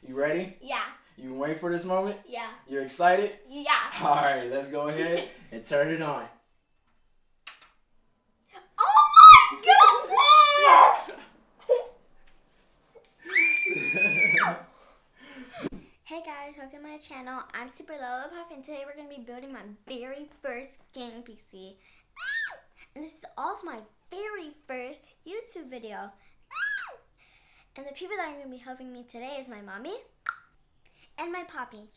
You ready? Yeah. You waiting for this moment? Yeah. You're excited? Yeah. Alright, let's go ahead and turn it on. Oh my god! Hey guys, welcome to my channel. I'm SuperLoLoPuff, and today we're going to be building my very first gaming PC. And this is also my very first YouTube video. And the people that are going to be helping me today is my mommy and my poppy.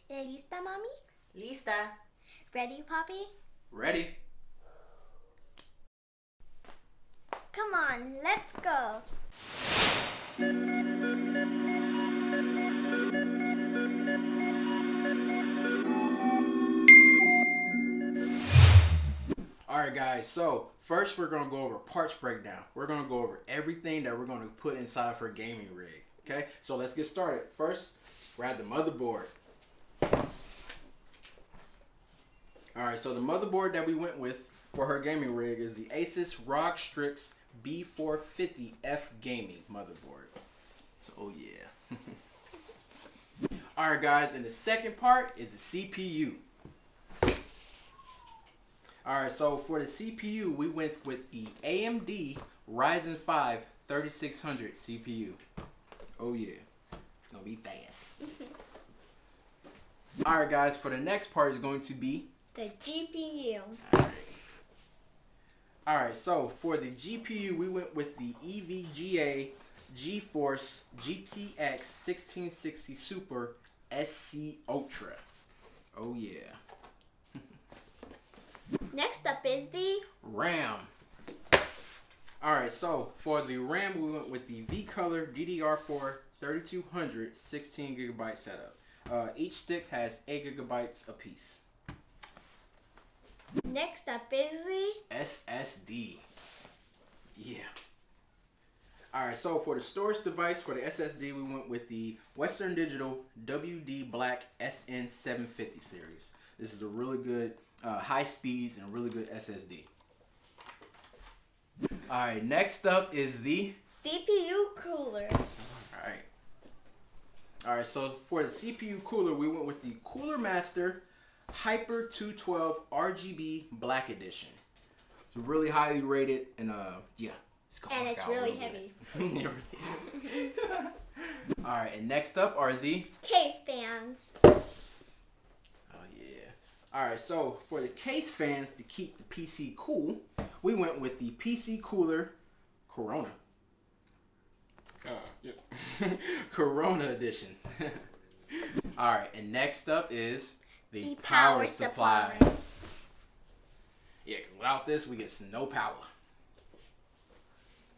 Lista, mommy? Lista. Ready, poppy? Ready? Come on, let's go. Alright guys, so first we're going to go over parts breakdown. We're going to go over everything that we're going to put inside of her gaming rig. Okay, so let's get started. First, grab the motherboard. Alright, so the motherboard that we went with for her gaming rig is the Asus ROG-Strix B450F gaming motherboard. So, oh yeah. Alright guys, and the second part is the CPU. Alright, so for the CPU, we went with the AMD Ryzen 5 3600 CPU. Oh yeah, it's gonna be fast. Alright guys, for the next part is going to be the GPU. Alright, so for the GPU, we went with the EVGA GeForce GTX 1660 Super SC Ultra. Oh yeah. Next up is the RAM. Alright, so for the RAM, we went with the V-Color DDR4 3200 16GB setup. Each stick has 8 GB apiece. Next up is the SSD. Yeah. Alright, so for the storage device for the SSD, we went with the Western Digital WD Black SN750 series. This is a really good high speeds and really good SSD. Alright, next up is the CPU cooler. Alright, so for the CPU cooler, we went with the Cooler Master Hyper 212 RGB Black Edition. It's really highly rated, and yeah, it's really heavy. Alright, and next up are the case fans. Alright, so for the case fans to keep the PC cool, we went with the PC Cooler Corona. Yep. Corona edition. Alright, and next up is the power supply. Yeah, 'cause without this, we get no power.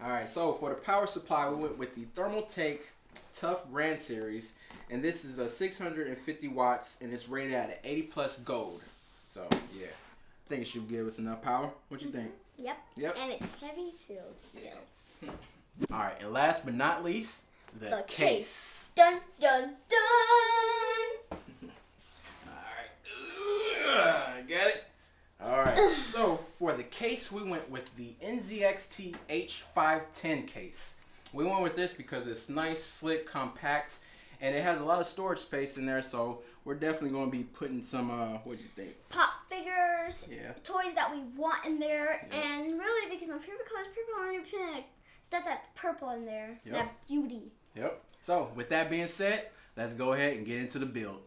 Alright, so for the power supply, we went with the Thermaltake Tough Brand Series. And this is a 650 watts, and it's rated at an 80 plus gold. So, yeah. I think it should give us enough power. What you think? Yep. Yep. And it's heavy too, still. Alright, and last but not least, the case. Dun, dun, dun! Alright. Got it? Alright, so for the case, we went with the NZXT H510 case. We went with this because it's nice, slick, compact, and it has a lot of storage space in there, so we're definitely going to be putting some, what do you think? Pop figures, yeah, toys that we want in there, yep. And really, because my favorite color is purple, I'm going to put stuff that's purple in there, yep. That beauty. Yep. So, with that being said, let's go ahead and get into the build.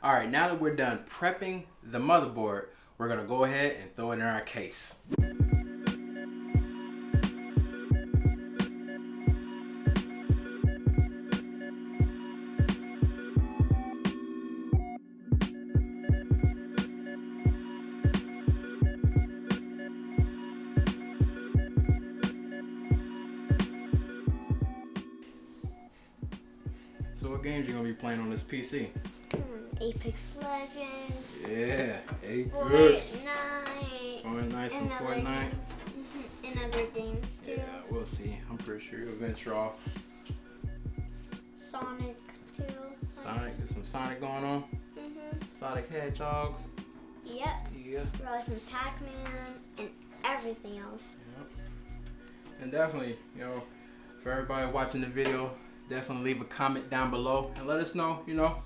All right, now that we're done prepping the motherboard, we're gonna go ahead and throw it in our case. So what games you gonna be playing on this PC? Apex Legends. Yeah, Apex. Fortnite. Fortnite and Fortnite. And other games too. Yeah, we'll see. I'm pretty sure you'll venture off. Sonic too. Sonic, there's some Sonic going on. Sonic Hedgehogs. Yep. Yeah. Probably some Pac-Man and everything else. Yep. And definitely, you know, for everybody watching the video, definitely leave a comment down below and let us know, you know,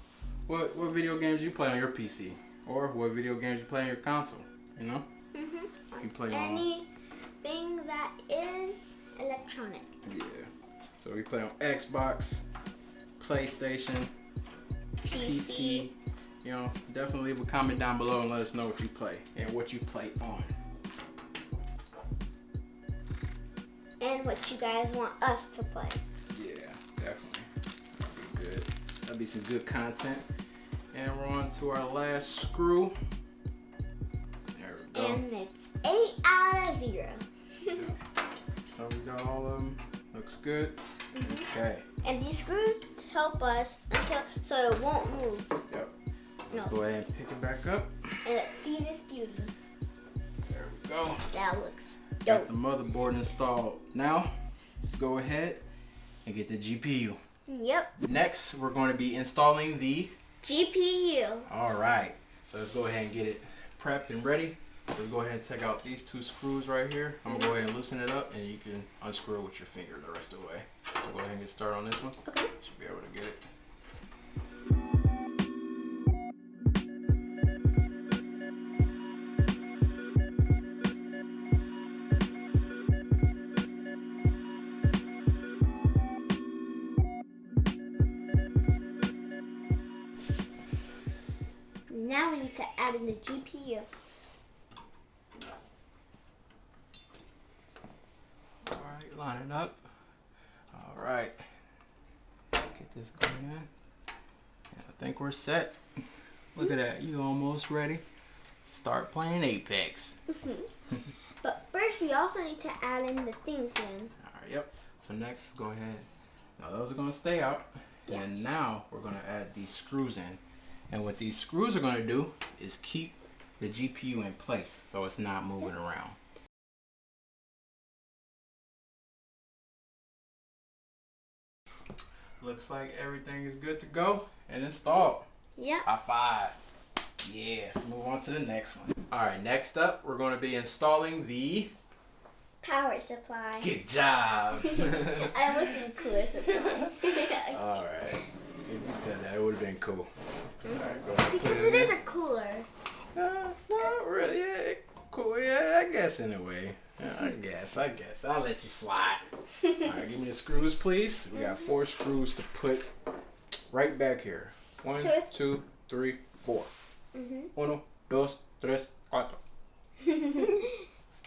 what video games you play on your PC or what video games you play on your console, you know? If you play on anything that is electronic. Yeah. So we play on Xbox, PlayStation, PC. You know, definitely leave a comment down below and let us know what you play and what you play on. And what you guys want us to play. Yeah, definitely. That'd be good. That'd be some good content. And we're on to our last screw. There we go. And it's 8 out of 0. Yeah. So we got all of them. Looks good. Okay. And these screws help us so it won't move. Yep. Let's go ahead and pick it back up. And let's see this beauty. There we go. That looks Got dope. the motherboard installed. Now, let's go ahead and get the GPU. Yep. Next, we're going to be installing the GPU. All right. So let's go ahead and get it prepped and ready. Let's go ahead and take out these 2 screws right here. I'm going to go ahead and loosen it up, and you can unscrew it with your finger the rest of the way. So go ahead and get started on this one. Okay. Should be able to get it. Now we need to add in the GPU. All right, line it up. All right. Get this going in. I think we're set. Look at that. You almost ready. Start playing Apex. But first, we also need to add in the things in. All right, yep. So next, go ahead. Now those are going to stay out. Yeah. And now we're going to add these screws in. And what these screws are going to do is keep the GPU in place so it's not moving around. Looks like everything is good to go and installed. Yep. High five. Yeah, let's move on to the next one. All right, next up, we're going to be installing the Power supply. Good job. I almost said cooler supply. All right. If you said that, it would have been cool. All right, go ahead. Because it is a cooler. No, not really. Yeah, cool. Yeah, I guess in a way. Yeah, I guess. I'll let you slide. All right, give me the screws, please. We got 4 screws to put right back here. 1, 2, 3, 4. 1, 2, 3, 4.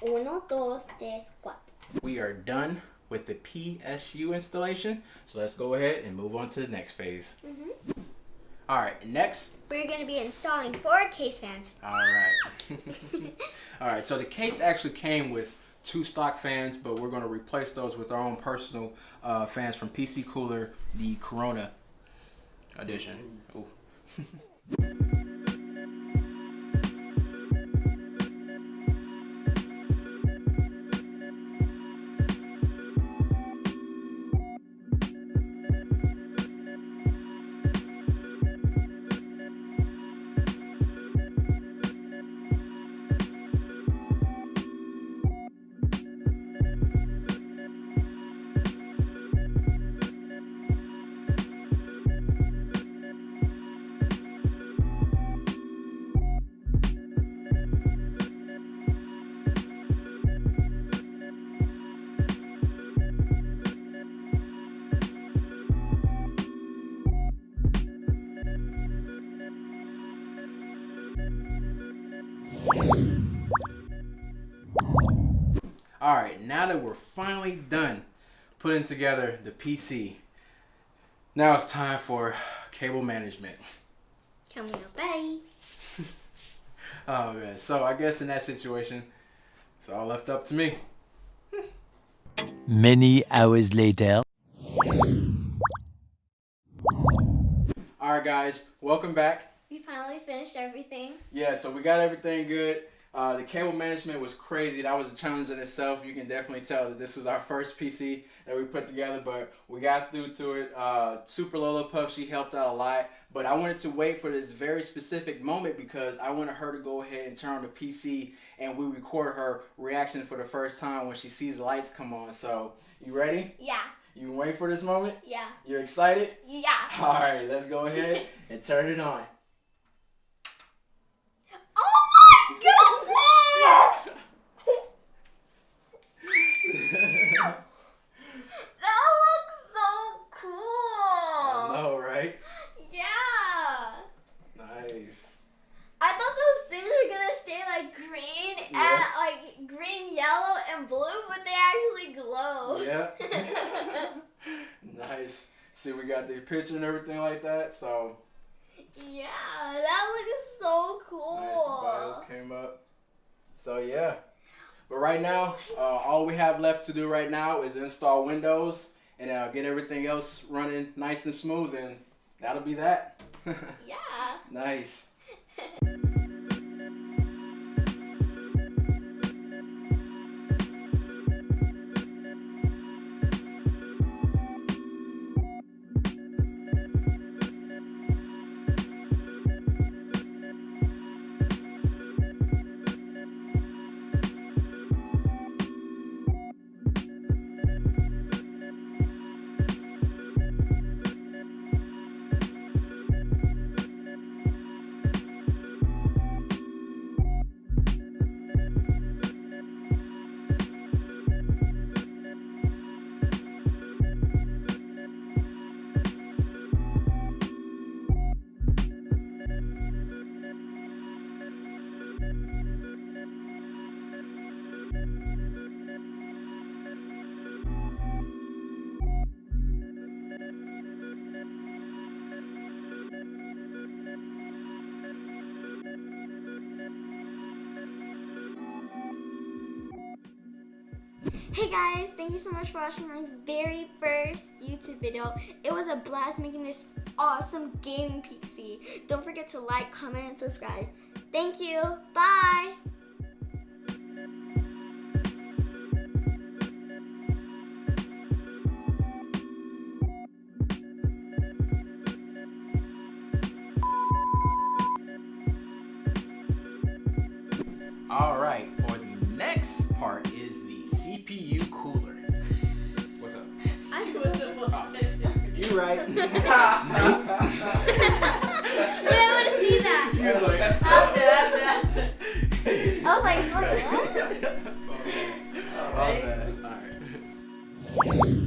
1, 2, 3, 4. We are done with the PSU installation. So let's go ahead and move on to the next phase. All right, next. We're going to be installing 4 case fans. All right. All right, so the case actually came with 2 stock fans, but we're going to replace those with our own personal fans from PC Cooler, the Corona edition. Ooh. Alright, now that we're finally done putting together the PC, now it's time for cable management. Coming up, bye. Oh man, so I guess in that situation, it's all left up to me. Many hours later. Alright guys, welcome back. We finally finished everything. Yeah, so we got everything good. The cable management was crazy. That was a challenge in itself. You can definitely tell that this was our first PC that we put together, but we got through to it. SuperLoLoPuff, she helped out a lot, but I wanted to wait for this very specific moment because I wanted her to go ahead and turn on the PC and we record her reaction for the first time when she sees the lights come on. So, you ready? Yeah. You wait for this moment? Yeah. You're excited? Yeah. Alright, let's go ahead and turn it on. That looks so cool. I know, right? Yeah. Nice. I thought those things were gonna stay like green and like green, yellow, and blue, but they actually glow. Yeah. Nice. See, we got the picture and everything like that, so. Yeah, that looks so cool. Nice, the BIOS came up. So yeah. But right now, all we have left to do right now is install Windows and get everything else running nice and smooth, and that'll be that. Yeah. Nice. Hey guys, thank you so much for watching my very first YouTube video. It was a blast making this awesome gaming PC. Don't forget to like, comment, and subscribe. Thank you. Bye. Alright, for the next part is the CPU cooler. What's up? You right. Wait, I want to see that. He was like, I was like, wait, what? oh, bad. Alright.